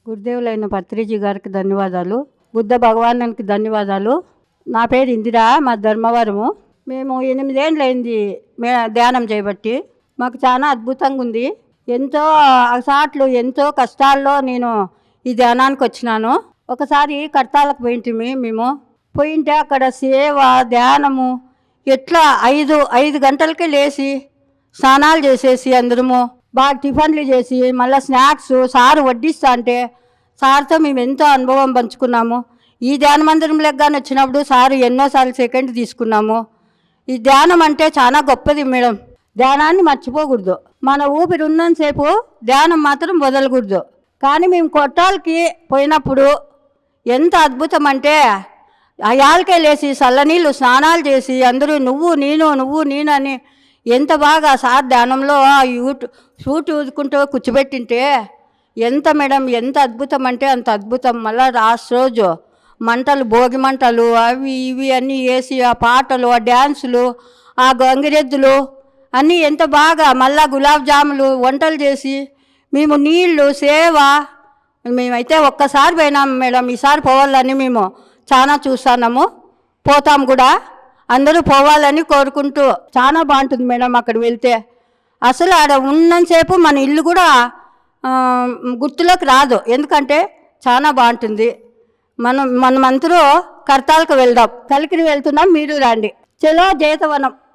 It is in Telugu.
గురుదేవులైన పత్రిజీ గారికి ధన్యవాదాలు. బుద్ధ భగవానునికి ధన్యవాదాలు. నా పేరు ఇందిరా, మా ధర్మవరము. మేము 8 ఏళ్ళైంది ధ్యానం చేయబట్టి. మాకు చాలా అద్భుతంగా ఉంది. ఎంతో అగసాట్లు, ఎంతో కష్టాల్లో నేను ఈ ధ్యానానికి వచ్చినాను. ఒకసారి కడతాలకు పోయింటిమి. మేము పోయింటే అక్కడ సేవ, ధ్యానము ఎట్లా 5 గంటలకే లేచి స్నానాలు చేసేసి అందరము బాగా టిఫిన్లు చేసి మళ్ళీ స్నాక్స్ సారు వడ్డిస్తా అంటే సార్తో మేము ఎంతో అనుభవం పంచుకున్నాము. ఈ ధ్యాన మందిరంలోకి కానీ వచ్చినప్పుడు సారు ఎన్నోసార్లు సెకండ్ తీసుకున్నాము. ఈ ధ్యానం అంటే చాలా గొప్పది మేడం. ధ్యానాన్ని మర్చిపోకూడదు. మన ఊపిరి ఉన్నంతసేపు ధ్యానం మాత్రం వదలకూడదు. కానీ మేము కొట్టాలకి పోయినప్పుడు ఎంత అద్భుతం అంటే ఆ యాలకే లేచి చల్లనీళ్ళు స్నానాలు చేసి అందరూ నువ్వు నేను అని ఎంత బాగా సార్ ధ్యానంలో షూట్ ఊదుకుంటూ కూర్చోబెట్టింటే ఎంత మేడం, ఎంత అద్భుతం అంటే అంత అద్భుతం. మళ్ళీ లాస్ట్ రోజు మంటలు, భోగి మంటలు అవి ఇవి అన్నీ వేసి ఆ పాటలు, ఆ డ్యాన్సులు, ఆ గంగిరెద్దులు అన్నీ ఎంత బాగా, మళ్ళా గులాబ్ జాములు వంటలు చేసి మేము నీళ్ళు సేవ. మేమైతే ఒక్కసారి పోయినాం మేడం. ఈసారి పోవాలని మేము చాలా చూస్తున్నాము, పోతాం కూడా. అందరూ పోవాలని కోరుకుంటూ చాలా బాగుంటుంది మేడం అక్కడ వెళ్తే. అసలు ఆడ ఉన్నంతసేపు మన ఇల్లు కూడా గుర్తులోకి రాదు, ఎందుకంటే చాలా బాగుంటుంది. మనమందరూ కర్తాలకు వెళ్దాం. కలికిరి వెళ్తున్నాం, మీరు రండి. చలో జేతవనం.